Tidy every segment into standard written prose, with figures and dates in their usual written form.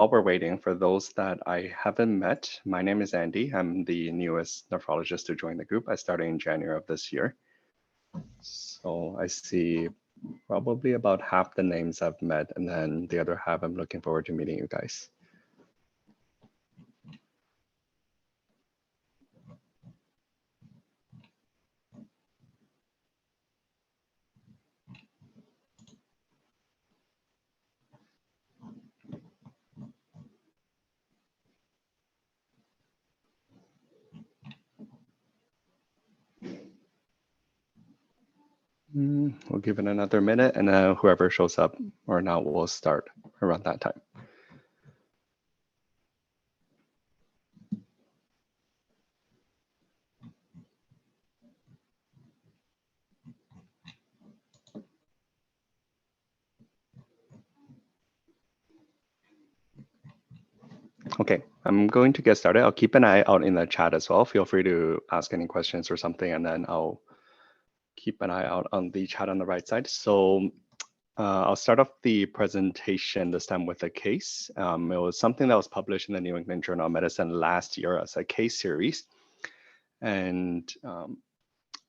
While we're waiting, for those that I haven't met, my name is Andy. I'm the newest nephrologist to join the group. I started in January of this year. So I see probably about half the names I've met, and then the other half I'm looking forward to meeting you guys. We'll give it another minute, and whoever shows up or not will start around that time. Okay, I'm going to get started. I'll keep an eye out in the chat as well. Feel free to ask any questions or something, and then I'll keep an eye out on the chat on the right side. So I'll start off the presentation this time with a case. It was something that was published in the New England Journal of Medicine last year as a case series. And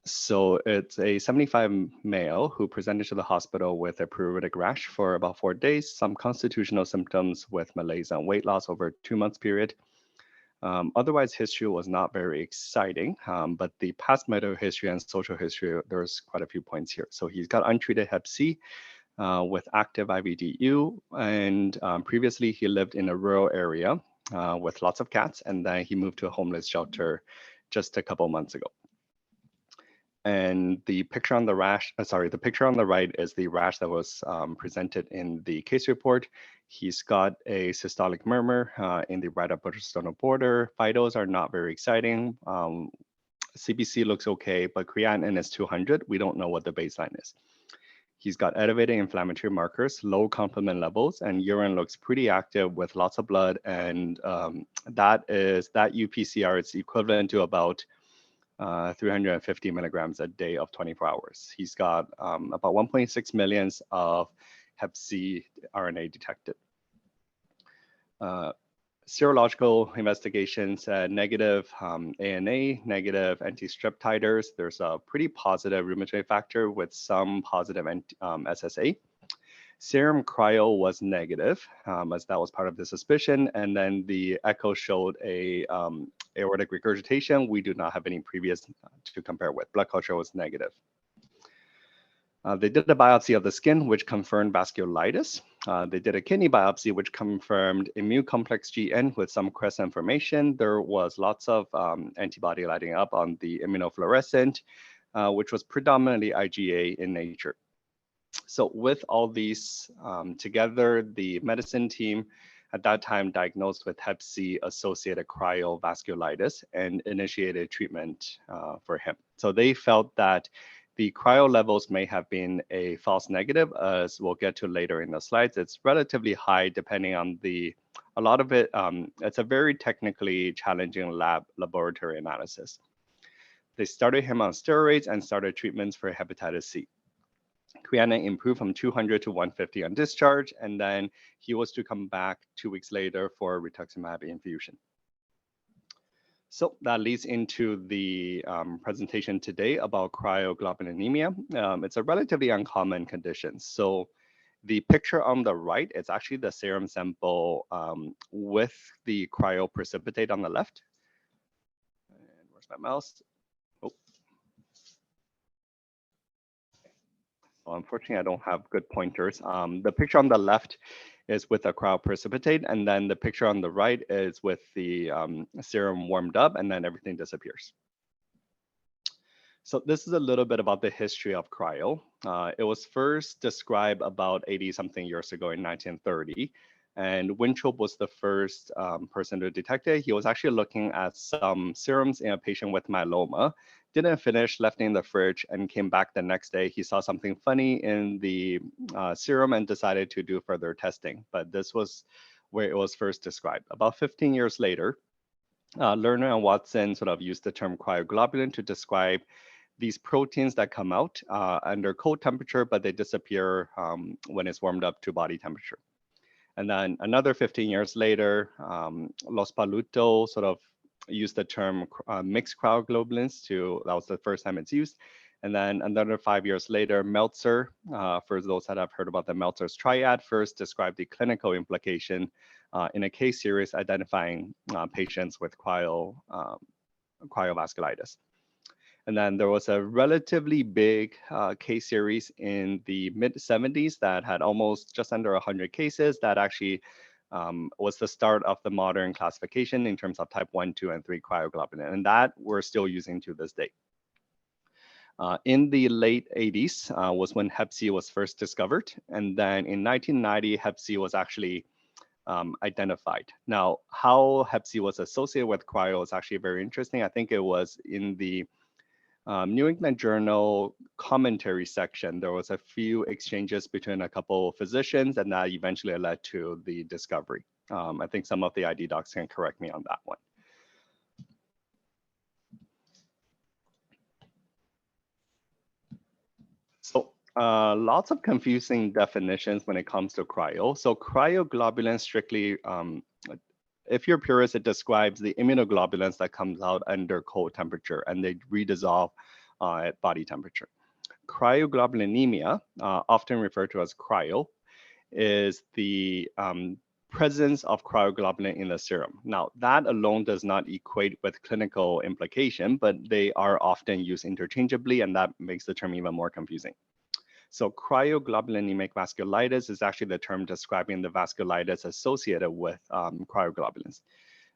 so it's a 75 male who presented to the hospital with a pruritic rash for about 4 days, some constitutional symptoms with malaise and weight loss over a 2-month period. Otherwise, history was not very exciting, but the past medical history and social history, there's quite a few points here. So he's got untreated Hep C with active IVDU, and previously he lived in a rural area with lots of cats, and then he moved to a homeless shelter just a couple months ago. And the picture on the the picture on the right is the rash that was presented in the case report. He's got a systolic murmur in the right upper sternal border. Vitals are not very exciting. CBC looks okay, but creatinine is 200. We don't know what the baseline is. He's got elevated inflammatory markers, low complement levels, and urine looks pretty active with lots of blood. And that UPCR is equivalent to about 350 milligrams a day of 24 hours. He's got about 1.6 millions of Hep C RNA detected. Serological investigations, negative ANA, negative anti-strep titers. There's a pretty positive rheumatoid factor with some positive SSA. Serum cryo was negative, as that was part of the suspicion, and then the echo showed a aortic regurgitation. We do not have any previous to compare with. Blood culture was negative. They did a biopsy of the skin, which confirmed vasculitis. They did a kidney biopsy, which confirmed immune complex GN with some crest information. There was lots of antibody lighting up on the immunofluorescent, which was predominantly IgA in nature. So with all these together, the medicine team at that time diagnosed with Hep C associated cryovasculitis and initiated treatment for him. So they felt that the cryo levels may have been a false negative, as we'll get to later in the slides. It's relatively high depending on a lot of it, it's a very technically challenging laboratory analysis. They started him on steroids and started treatments for hepatitis C. Creatinine improved from 200 to 150 on discharge, and then he was to come back 2 weeks later for rituximab infusion. So that leads into the presentation today about cryoglobulinemia. It's a relatively uncommon condition. So the picture on the right is actually the serum sample with the cryoprecipitate on the left. And where's my mouse? Oh. So unfortunately, I don't have good pointers. The picture on the left is with a cryoprecipitate, and then the picture on the right is with the serum warmed up, and then everything disappears. So this is a little bit about the history of cryo. It was first described about 80-something years ago in 1930, and Wintrope was the first person to detect it. He was actually looking at some serums in a patient with myeloma, didn't finish, left it in the fridge, and came back the next day. He saw something funny in the serum and decided to do further testing. But this was where it was first described. About 15 years later, Lerner and Watson sort of used the term cryoglobulin to describe these proteins that come out under cold temperature, but they disappear when it's warmed up to body temperature. And then another 15 years later, Los Paluto sort of used the term mixed cryoglobulins that was the first time it's used. And then another 5 years later, Meltzer, for those that have heard about the Meltzer's triad, first described the clinical implication in a case series identifying patients with cryovasculitis. And then there was a relatively big case series in the mid 70s that had almost just under 100 cases that actually was the start of the modern classification in terms of type 1, 2, and 3 cryoglobulin. And that we're still using to this day. In the late 80s was when Hep C was first discovered. And then in 1990, Hep C was actually identified. Now, how Hep C was associated with cryo is actually very interesting. I think it was in the New England Journal commentary section, there was a few exchanges between a couple of physicians, and that eventually led to the discovery. I think some of the ID docs can correct me on that one. So lots of confusing definitions when it comes to cryo. So cryoglobulin strictly, if you're purist, it describes the immunoglobulins that comes out under cold temperature and they redissolve at body temperature. Cryoglobulinemia, often referred to as cryo, is the presence of cryoglobulin in the serum. Now, that alone does not equate with clinical implication, but they are often used interchangeably, and that makes the term even more confusing. So cryoglobulinemic vasculitis is actually the term describing the vasculitis associated with cryoglobulins.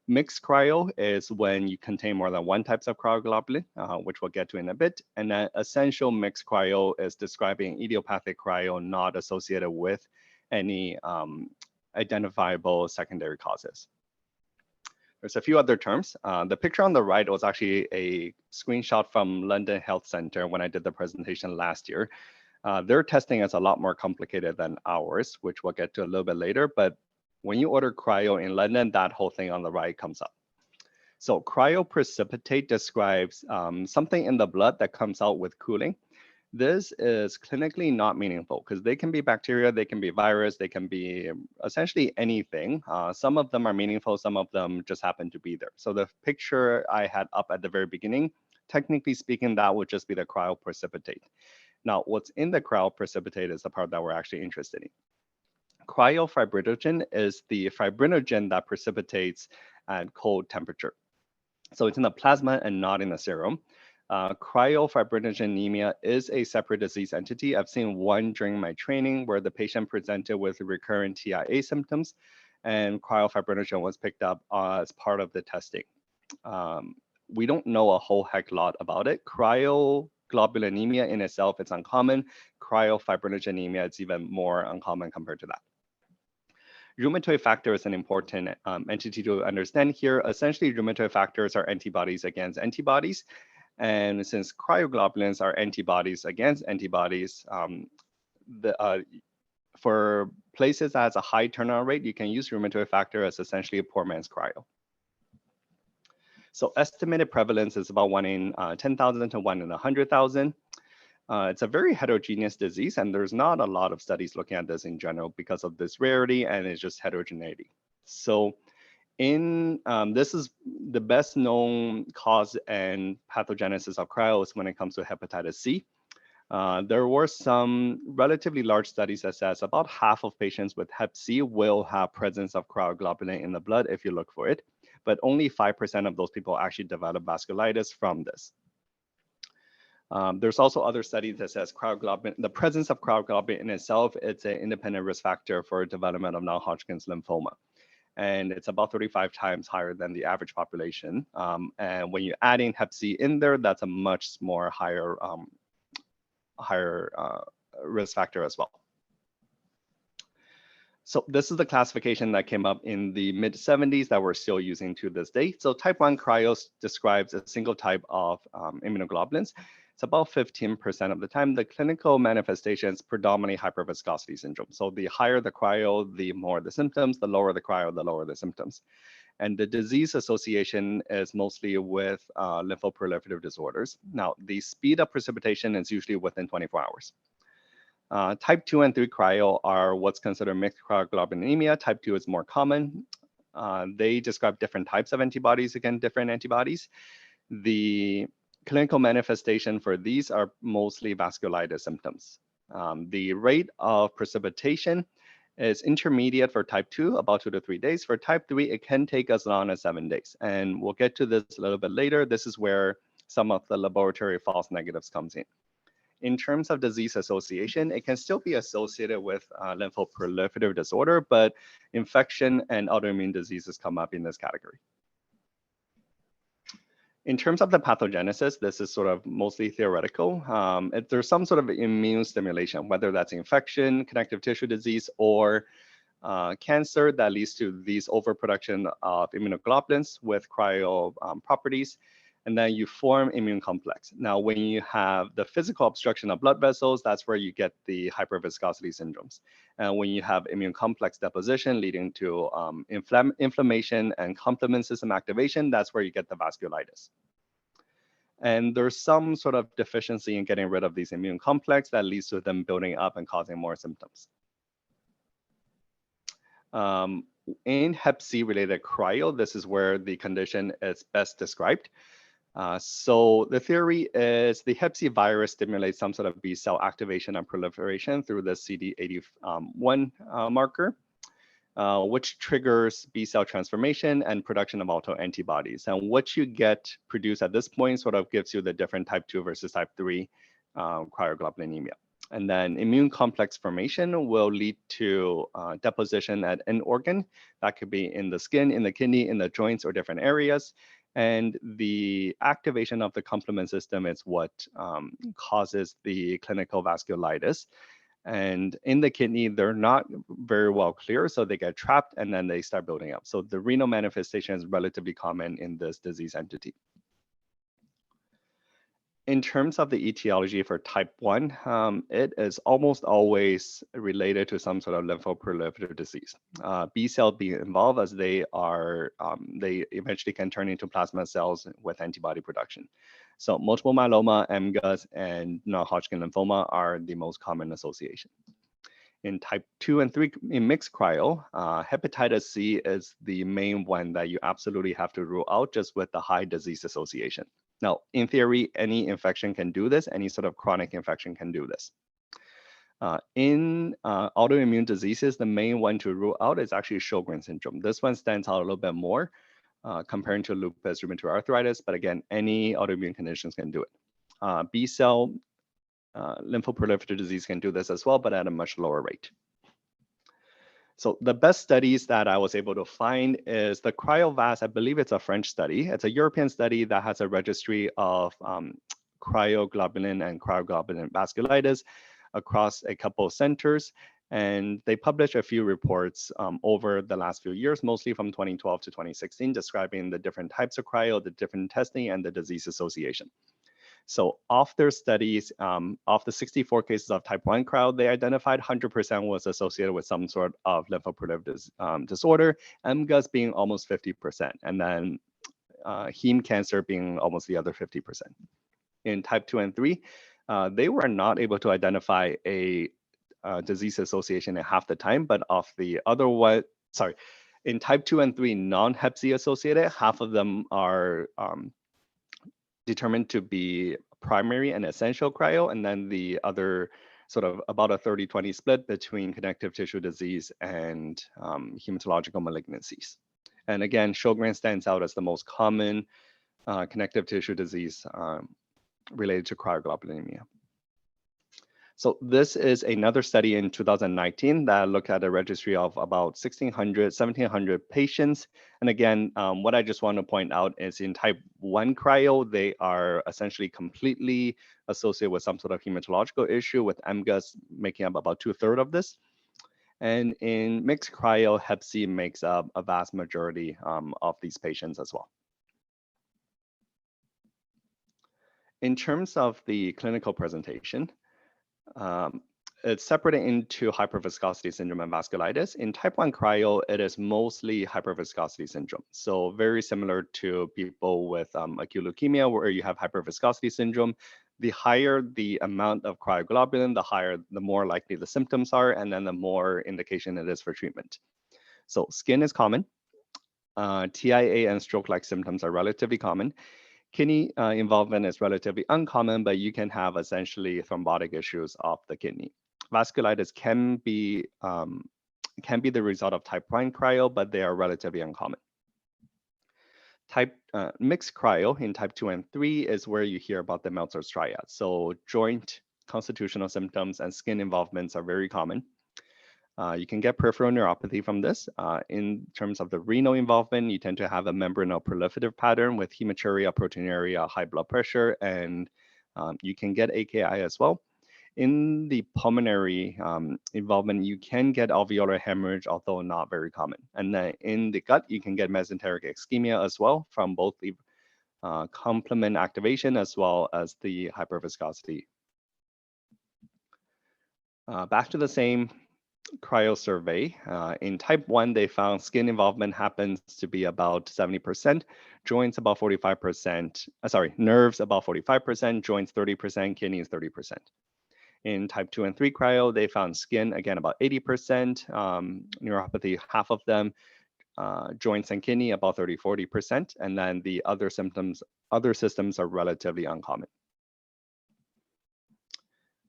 Mixed cryo is when you contain more than one types of cryoglobulin, which we'll get to in a bit. And then essential mixed cryo is describing idiopathic cryo not associated with any identifiable secondary causes. There's a few other terms. The picture on the right was actually a screenshot from London Health Center when I did the presentation last year. Their testing is a lot more complicated than ours, which we'll get to a little bit later. But when you order cryo in London, that whole thing on the right comes up. So cryoprecipitate describes something in the blood that comes out with cooling. This is clinically not meaningful because they can be bacteria, they can be virus, they can be essentially anything. Some of them are meaningful, some of them just happen to be there. So the picture I had up at the very beginning, technically speaking, that would just be the cryoprecipitate. Now, what's in the cryoprecipitate is the part that we're actually interested in. Cryofibrinogen is the fibrinogen that precipitates at cold temperature. So it's in the plasma and not in the serum. Cryofibrinogenemia is a separate disease entity. I've seen one during my training where the patient presented with recurrent TIA symptoms, and cryofibrinogen was picked up as part of the testing. We don't know a whole heck lot about it. Cryoglobulinemia in itself, it's uncommon. Cryofibrinogenemia, it's even more uncommon compared to that. Rheumatoid factor is an important entity to understand here. Essentially, rheumatoid factors are antibodies against antibodies. And since cryoglobulins are antibodies against antibodies, for places that has a high turnaround rate, you can use rheumatoid factor as essentially a poor man's cryo. So estimated prevalence is about 1 in 10,000 to 1 in 100,000. It's a very heterogeneous disease, and there's not a lot of studies looking at this in general because of this rarity, and it's just heterogeneity. So this is the best known cause and pathogenesis of cryo when it comes to hepatitis C. There were some relatively large studies that says about half of patients with Hep C will have presence of cryoglobulin in the blood if you look for it, but only 5% of those people actually develop vasculitis from this. There's also other studies that says the presence of cryoglobulin in itself, it's an independent risk factor for development of non-Hodgkin's lymphoma. And it's about 35 times higher than the average population. And when you're adding Hep C in there, that's a much more higher risk factor as well. So this is the classification that came up in the mid 70s that we're still using to this day. So type 1 cryo describes a single type of immunoglobulins. It's about 15% of the time. The clinical manifestations predominantly hyperviscosity syndrome. So the higher the cryo, the more the symptoms, the lower the cryo, the lower the symptoms. And the disease association is mostly with lymphoproliferative disorders. Now, the speed of precipitation is usually within 24 hours. Type 2 and 3 cryo are what's considered mixed cryoglobulinemia. Type 2 is more common. They describe different types of antibodies against different antibodies. The clinical manifestation for these are mostly vasculitis symptoms. The rate of precipitation is intermediate for type 2, about 2 to 3 days. For type 3, it can take as long as 7 days. And we'll get to this a little bit later. This is where some of the laboratory false negatives comes in. In terms of disease association, it can still be associated with lymphoproliferative disorder, but infection and autoimmune diseases come up in this category. In terms of the pathogenesis, this is sort of mostly theoretical. There's some sort of immune stimulation, whether that's infection, connective tissue disease, or cancer that leads to these overproduction of immunoglobulins with cryo properties. And then you form immune complex. Now, when you have the physical obstruction of blood vessels, that's where you get the hyperviscosity syndromes. And when you have immune complex deposition leading to inflammation and complement system activation, that's where you get the vasculitis. And there's some sort of deficiency in getting rid of these immune complex that leads to them building up and causing more symptoms. In Hep C related cryo, this is where the condition is best described. So the theory is the Hep C virus stimulates some sort of B cell activation and proliferation through the CD81 marker, which triggers B cell transformation and production of autoantibodies. And what you get produced at this point sort of gives you the different type 2 versus type 3 cryoglobulinemia. And then immune complex formation will lead to deposition at an organ. That could be in the skin, in the kidney, in the joints, or different areas. And the activation of the complement system is what causes the clinical vasculitis. And in the kidney, they're not very well clear, so they get trapped and then they start building up. So the renal manifestation is relatively common in this disease entity. In terms of the etiology for type 1, it is almost always related to some sort of lymphoproliferative disease. B cells be involved as they eventually can turn into plasma cells with antibody production. So multiple myeloma, MGUS, and non-Hodgkin lymphoma are the most common association. In type 2 and 3 in mixed cryo, hepatitis C is the main one that you absolutely have to rule out just with the high disease association. Now, in theory, any infection can do this. Any sort of chronic infection can do this. In autoimmune diseases, the main one to rule out is actually Sjogren's syndrome. This one stands out a little bit more comparing to lupus, rheumatoid arthritis, but again, any autoimmune conditions can do it. B cell lymphoproliferative disease can do this as well, but at a much lower rate. So the best studies that I was able to find is the CryoVas. I believe it's a French study. It's a European study that has a registry of cryoglobulin and cryoglobulin vasculitis across a couple of centers. And they published a few reports over the last few years, mostly from 2012 to 2016, describing the different types of cryo, the different testing, and the disease association. So of their studies, of the 64 cases of type 1 cryo, they identified 100% was associated with some sort of lymphoproliferative disorder, MGUS being almost 50%, and then heme cancer being almost the other 50%. In type 2 and 3, they were not able to identify a disease association in half the time, but of the other one, in type 2 and 3 non-Hep C associated, half of them are determined to be primary and essential cryo, and then the other sort of about a 30-20 split between connective tissue disease and hematological malignancies. And again, Sjogren's stands out as the most common connective tissue disease related to cryoglobulinemia. So this is another study in 2019 that looked at a registry of about 1,700 patients. And again, what I just want to point out is in type 1 cryo, they are essentially completely associated with some sort of hematological issue, with MGUS making up about 2/3 of this. And in mixed cryo, Hep C makes up a vast majority of these patients as well. In terms of the clinical presentation, it's separated into hyperviscosity syndrome and vasculitis. In type 1 cryo, it is mostly hyperviscosity syndrome. So very similar to people with acute leukemia, where you have hyperviscosity syndrome. The higher the amount of cryoglobulin, the more likely the symptoms are, and then the more indication it is for treatment. So skin is common. TIA and stroke-like symptoms are relatively common. Kidney involvement is relatively uncommon, but you can have essentially thrombotic issues of the kidney. Vasculitis can be the result of type 1 cryo, but they are relatively uncommon. Mixed cryo in type 2 and 3 is where you hear about the Meltzer's triad. So joint constitutional symptoms and skin involvements are very common. You can get peripheral neuropathy from this. In terms of the renal involvement, you tend to have a membranous proliferative pattern with hematuria, proteinuria, high blood pressure, and you can get AKI as well. In the pulmonary involvement, you can get alveolar hemorrhage, although not very common. And then in the gut, you can get mesenteric ischemia as well from both the complement activation as well as the hyperviscosity. Back to the same cryo survey. In type 1, they found skin involvement happens to be about 70%, joints about 45%, nerves about 45%, joints 30%, kidneys 30%. In type 2 and 3 cryo, they found skin, again, about 80%, neuropathy, half of them, joints and kidney, about 30-40%, and then the other systems are relatively uncommon.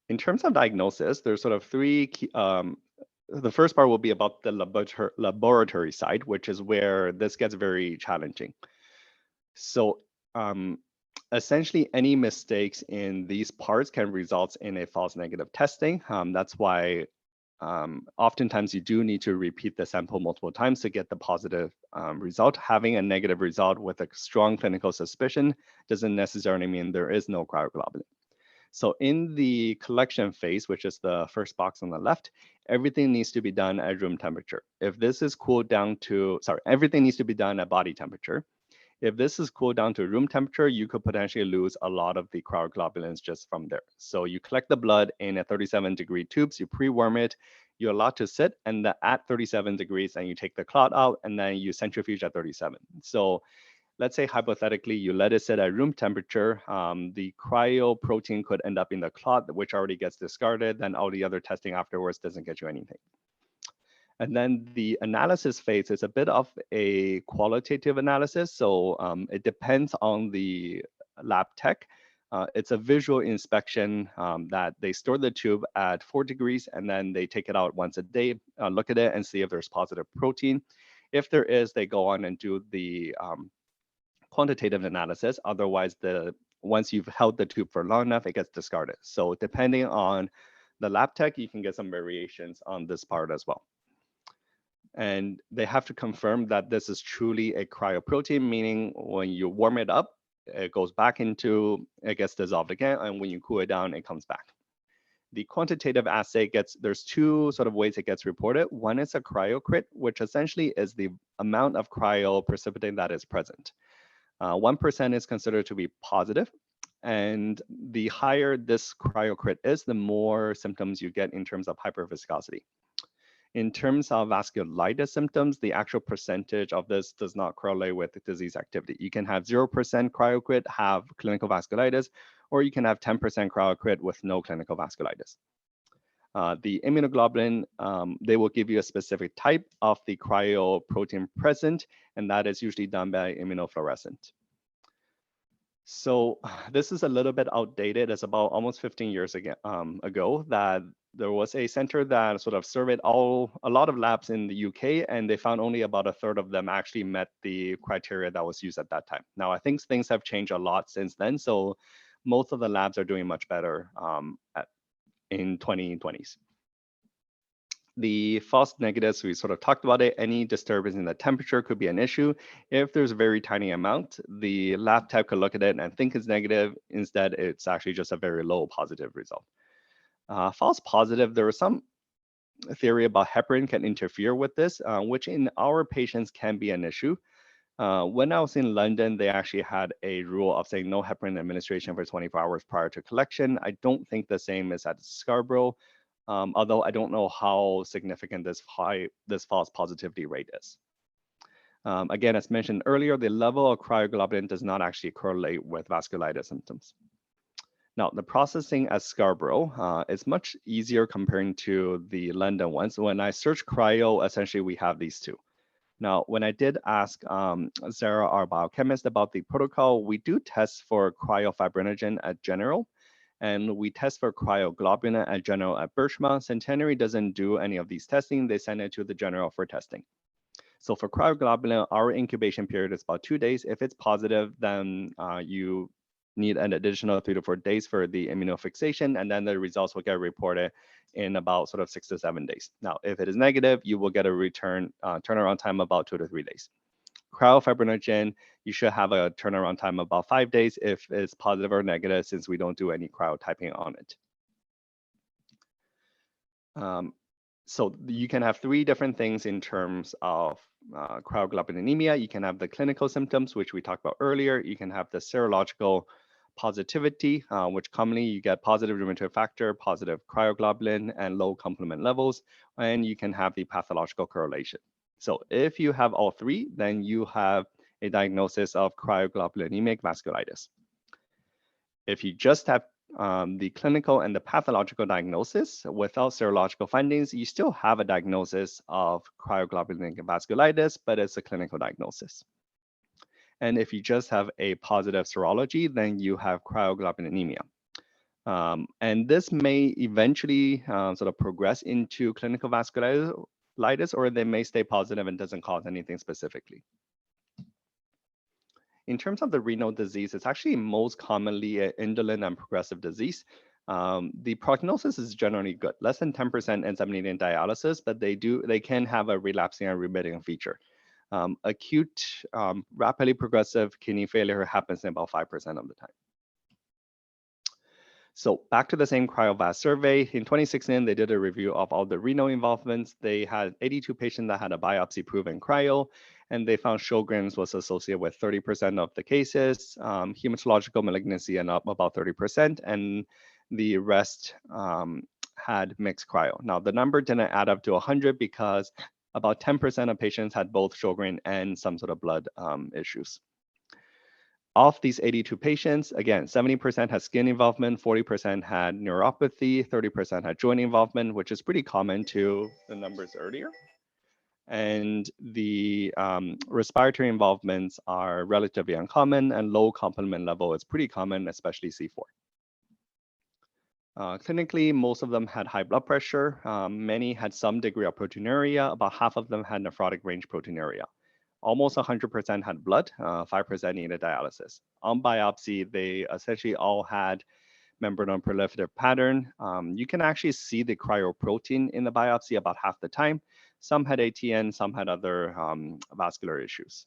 In terms of diagnosis, there's sort of three key, the first part will be about the laboratory side, which is where this gets very challenging. So essentially, any mistakes in these parts can result in a false negative testing. That's why oftentimes you do need to repeat the sample multiple times to get the positive result. Having a negative result with a strong clinical suspicion doesn't necessarily mean there is no cryoglobulin. So in the collection phase, which is the first box on the left, everything needs to be done at room temperature. If this is cooled down to, everything needs to be done at body temperature. If this is cooled down to room temperature, you could potentially lose a lot of the cryoglobulins just from there. So you collect the blood in a 37-degree tubes, you pre-warm it, you're allowed to sit and at 37 degrees, and you take the clot out, and then you centrifuge at 37. So let's say hypothetically you let it sit at room temperature, the cryoprotein could end up in the clot, which already gets discarded, then all the other testing afterwards doesn't get you anything. And then the analysis phase is a bit of a qualitative analysis. So it depends on the lab tech. It's a visual inspection that they store the tube at 4 degrees, and then they take it out once a day, look at it and see if there's positive protein. If there is, they go on and do the quantitative analysis. Otherwise, once you've held the tube for long enough, it gets discarded. So depending on the lab tech, you can get some variations on this part as well. And they have to confirm that this is truly a cryoprotein, meaning when you warm it up, it goes back into, it gets dissolved again, and when you cool it down, it comes back. The quantitative assay there's two sort of ways it gets reported. One is a cryocrit, which essentially is the amount of cryoprecipitate that is present. 1% is considered to be positive, and the higher this cryocrit is, the more symptoms you get in terms of hyperviscosity. In terms of vasculitis symptoms, the actual percentage of this does not correlate with disease activity. You can have 0% cryocrit, have clinical vasculitis, or you can have 10% cryocrit with no clinical vasculitis. The immunoglobulin, they will give you a specific type of the cryoprotein present, and that is usually done by immunofluorescent. So this is a little bit outdated. It's about almost 15 years ago that there was a center that sort of surveyed a lot of labs in the UK, and they found only about a third of them actually met the criteria that was used at that time. Now, I think things have changed a lot since then, so most of the labs are doing much better in 2020s. The false negatives, we sort of talked about it. Any disturbance in the temperature could be an issue. If there's a very tiny amount, the lab tech could look at it and think it's negative. Instead, it's actually just a very low positive result. False positive, there was some theory about heparin can interfere with this, which in our patients can be an issue. When I was in London, they actually had a rule of saying no heparin administration for 24 hours prior to collection. I don't think the same is at Scarborough, although I don't know how significant this false positivity rate is. Again, as mentioned earlier, the level of cryoglobulin does not actually correlate with vasculitis symptoms. Now, the processing at Scarborough is much easier comparing to the London ones. When I search cryo, essentially we have these two. Now, when I did ask Sarah, our biochemist, about the protocol, we do test for cryofibrinogen at General, and we test for cryoglobulin at General at Birchmount. Centenary doesn't do any of these testing. They send it to the General for testing. So for cryoglobulin, our incubation period is about 2 days. If it's positive, then you need an additional 3 to 4 days for the immunofixation, and then the results will get reported in about sort of 6 to 7 days. Now, if it is negative, you will get a return turnaround time about 2 to 3 days. Cryofibrinogen, you should have a turnaround time about 5 days if it's positive or negative, since we don't do any cryotyping on it. So you can have 3 different things in terms of cryoglobulinemia. You can have the clinical symptoms, which we talked about earlier. You can have the serological positivity, which commonly you get positive rheumatoid factor, positive cryoglobulin, and low complement levels. And you can have the pathological correlation. So if you have all 3, then you have a diagnosis of cryoglobulinemic vasculitis. If you just have the clinical and the pathological diagnosis without serological findings, you still have a diagnosis of cryoglobulinic vasculitis, but it's a clinical diagnosis. And if you just have a positive serology, then you have cryoglobulinemia. And this may eventually sort of progress into clinical vasculitis, or they may stay positive and doesn't cause anything specifically. In terms of the renal disease, it's actually most commonly an indolent and progressive disease. The prognosis is generally good. Less than 10% ends up needing dialysis, but they can have a relapsing and remitting feature. Acute, rapidly progressive kidney failure happens in about 5% of the time. So back to the same CryoVas survey. In 2016, they did a review of all the renal involvements. They had 82 patients that had a biopsy-proven cryo, and they found Sjogren's was associated with 30% of the cases, hematological malignancy and up about 30%, and the rest had mixed cryo. Now, the number didn't add up to 100 because about 10% of patients had both Sjogren and some sort of blood issues. Of these 82 patients, again, 70% had skin involvement, 40% had neuropathy, 30% had joint involvement, which is pretty common to the numbers earlier. And the respiratory involvements are relatively uncommon, and low complement level is pretty common, especially C4. Clinically, most of them had high blood pressure. Many had some degree of proteinuria. About half of them had nephrotic range proteinuria. Almost 100% had blood, 5% needed dialysis. On biopsy, they essentially all had membranous proliferative pattern. You can actually see the cryoprotein in the biopsy about half the time. Some had ATN, some had other vascular issues.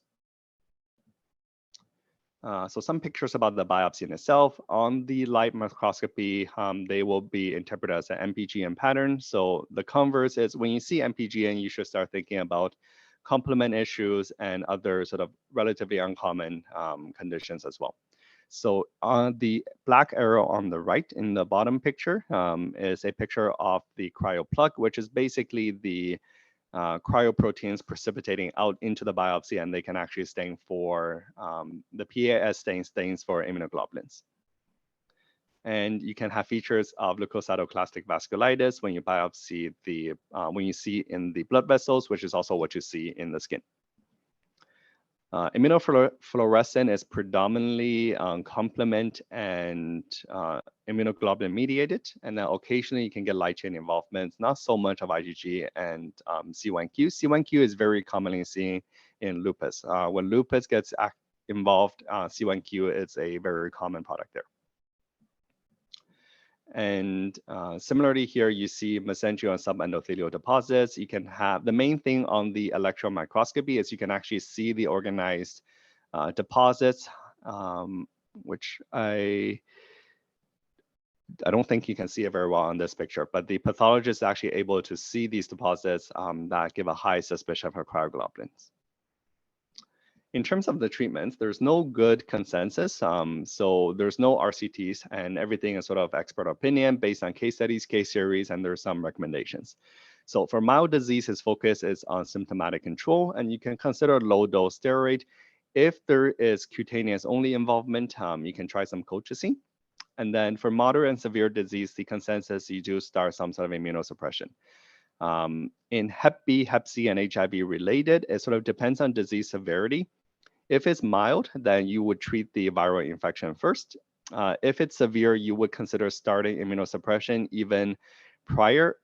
So some pictures about the biopsy in itself. On the light microscopy, they will be interpreted as an MPGN pattern. So the converse is when you see MPGN, you should start thinking about complement issues and other sort of relatively uncommon conditions as well. So on the black arrow on the right in the bottom picture is a picture of the cryoplug, which is basically the cryoproteins precipitating out into the biopsy, and they can actually stain for the PAS stains for immunoglobulins. And you can have features of leukocytoclastic vasculitis when you biopsy the, when you see in the blood vessels, which is also what you see in the skin. Immunofluorescent is predominantly complement and immunoglobulin mediated, and then occasionally you can get light chain involvement, not so much of IgG and C1q. C1q is very commonly seen in lupus. When lupus gets involved, C1q is a very common product there. And similarly here, you see mesenteric and subendothelial deposits. You can have, the main thing on the electron microscopy is you can actually see the organized deposits, which I don't think you can see it very well on this picture, but the pathologist is actually able to see these deposits that give a high suspicion for cryoglobulins. In terms of the treatments, there's no good consensus. So there's no RCTs, and everything is sort of expert opinion based on case studies, case series, and there's some recommendations. So for mild disease, his focus is on symptomatic control, and you can consider low dose steroid. If there is cutaneous only involvement, you can try some colchicine. And then for moderate and severe disease, the consensus, you do start some sort of immunosuppression. In Hep B, Hep C, and HIV related, it sort of depends on disease severity. If it's mild, then you would treat the viral infection first. If it's severe, you would consider starting immunosuppression even prior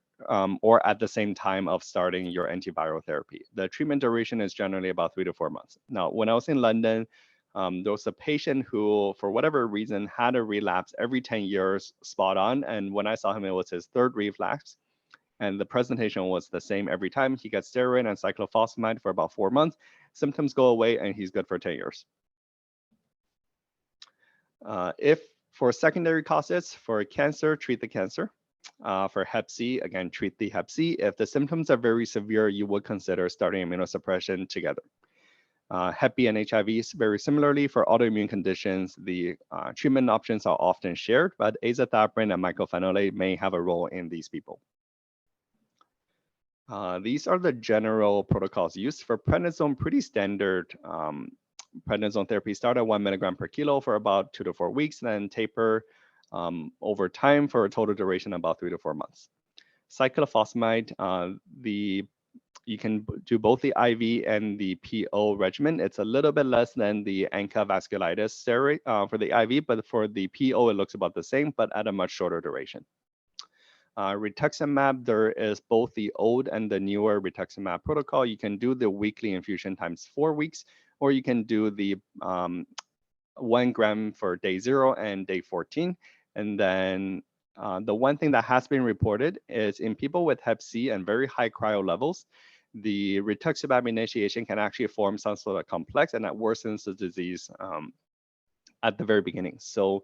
or at the same time of starting your antiviral therapy. The treatment duration is generally about 3 to 4 months. Now, when I was in London, there was a patient who, for whatever reason, had a relapse every 10 years, spot on. And when I saw him, it was his third relapse. And the presentation was the same every time. He gets steroid and cyclophosphamide for about 4 months. Symptoms go away, and he's good for 10 years. If for secondary causes, for cancer, treat the cancer. For Hep C, again, treat the Hep C. If the symptoms are very severe, you would consider starting immunosuppression together. Hep B and HIV, very similarly, for autoimmune conditions, the treatment options are often shared, but azathioprine and mycophenolate may have a role in these people. These are the general protocols used for prednisone, pretty standard. Prednisone therapy start at 1 milligram per kilo for about 2 to 4 weeks, then taper over time for a total duration of about 3 to 4 months. Cyclophosphamide, you can do both the IV and the PO regimen. It's a little bit less than the ANCA vasculitis steroid for the IV, but for the PO, it looks about the same, but at a much shorter duration. Rituximab, there is both the old and the newer rituximab protocol. You can do the weekly infusion times 4 weeks, or you can do the 1 gram for day 0 and day 14. And then the one thing that has been reported is in people with Hep C and very high cryo levels, the rituximab initiation can actually form some sort of complex, and that worsens the disease at the very beginning. So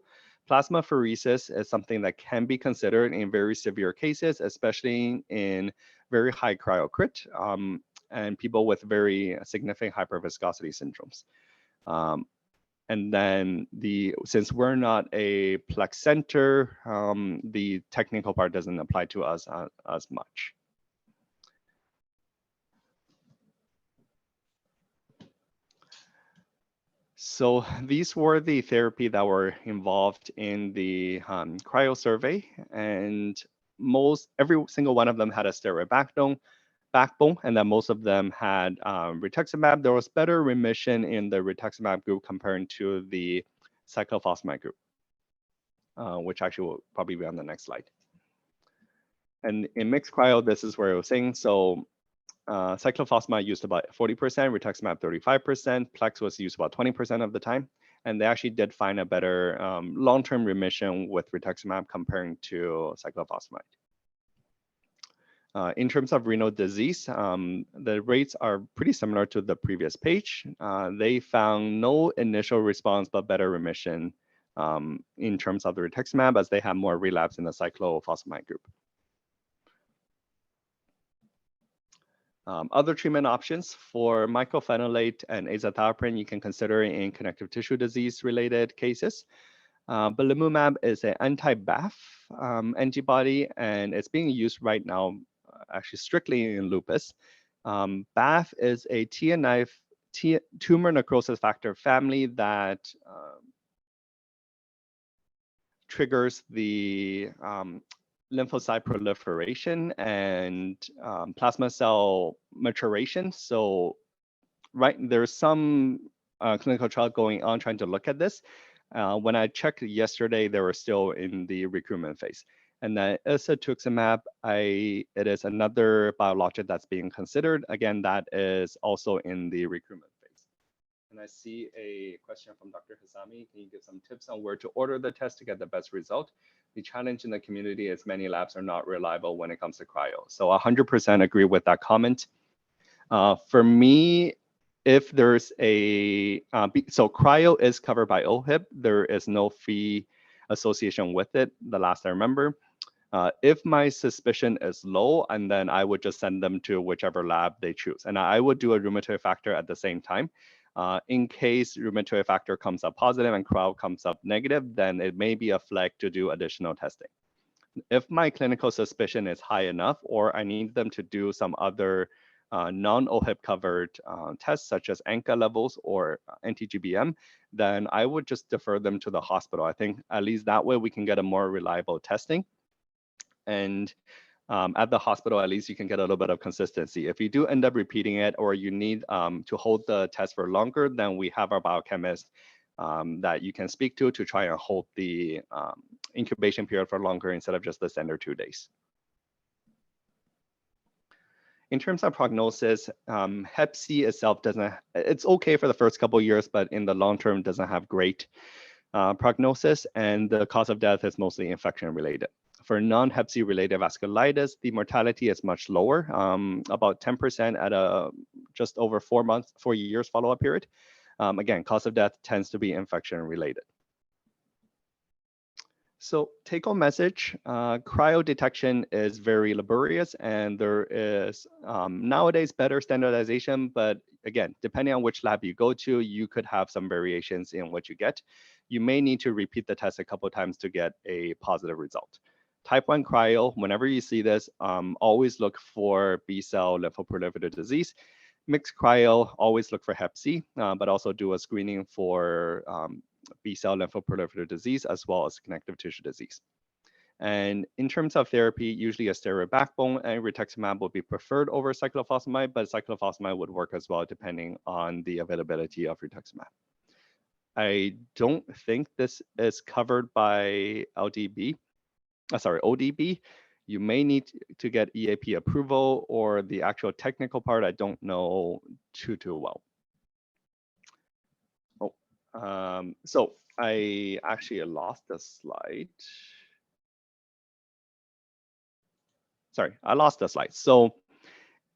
plasmapheresis is something that can be considered in very severe cases, especially in very high cryocrit and people with very significant hyperviscosity syndromes. And then since we're not a Plex center, the technical part doesn't apply to us as much. So these were the therapy that were involved in the cryo survey, and every single one of them had a steroid backbone, and then most of them had rituximab. There was better remission in the rituximab group compared to the cyclophosphamide group, which actually will probably be on the next slide. And in mixed cryo, this is where I was saying, so cyclophosphamide used about 40%, rituximab 35%, Plex was used about 20% of the time, and they actually did find a better long-term remission with rituximab comparing to cyclophosphamide. In terms of renal disease, the rates are pretty similar to the previous page. They found no initial response, but better remission in terms of the rituximab as they have more relapse in the cyclophosphamide group. Other treatment options for mycophenolate and azathioprine you can consider in connective tissue disease related cases. Belimumab is an anti-BAFF antibody, and it's being used right now actually strictly in lupus. BAFF is a TNF tumor necrosis factor family that triggers the lymphocyte proliferation and plasma cell maturation. So there's some clinical trial going on trying to look at this. When I checked yesterday, they were still in the recruitment phase. And then isatuximab, it is another biologic that's being considered. Again, that is also in the recruitment phase. And I see a question from Dr. Hasami. Can you give some tips on where to order the test to get the best result? The challenge in the community is many labs are not reliable when it comes to cryo. So 100% agree with that comment. For me, if there's so cryo is covered by OHIP, there is no fee association with it, the last I remember. If my suspicion is low, and then I would just send them to whichever lab they choose. And I would do a rheumatoid factor at the same time. In case rheumatoid factor comes up positive and cryo comes up negative, then it may be a flag to do additional testing. If my clinical suspicion is high enough, or I need them to do some other non-OHIP covered tests such as ANCA levels or anti-GBM, then I would just defer them to the hospital. I think at least that way we can get a more reliable testing. And at the hospital, at least you can get a little bit of consistency. If you do end up repeating it or you need to hold the test for longer, then we have our biochemist that you can speak to try and hold the incubation period for longer instead of just the standard 2 days. In terms of prognosis, Hep C itself it's okay for the first couple of years, but in the long term doesn't have great prognosis, and the cause of death is mostly infection related. For non-Hep C related vasculitis, the mortality is much lower, about 10% at a just over 4 years follow-up period. Again, cause of death tends to be infection related. So take-home message, cryo detection is very laborious, and there is nowadays better standardization, but again, depending on which lab you go to, you could have some variations in what you get. You may need to repeat the test a couple of times to get a positive result. Type 1 cryo, whenever you see this, always look for B-cell lymphoproliferative disease. Mixed cryo, always look for Hep C, but also do a screening for B-cell lymphoproliferative disease as well as connective tissue disease. And in terms of therapy, usually a steroid backbone and rituximab would be preferred over cyclophosphamide, but cyclophosphamide would work as well depending on the availability of rituximab. I don't think this is covered by ODB. You may need to get EAP approval, or the actual technical part I don't know too well. So I actually lost the slide. Sorry, I lost the slide. So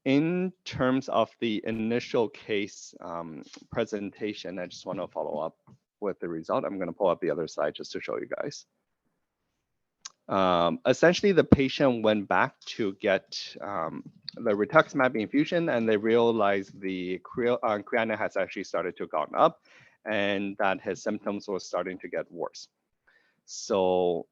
in terms of the initial case presentation, I just want to follow up with the result. I'm going to pull up the other slide just to show you guys. Essentially, the patient went back to get the rituximab infusion, and they realized the creatinine has actually started to go up, and that his symptoms were starting to get worse. So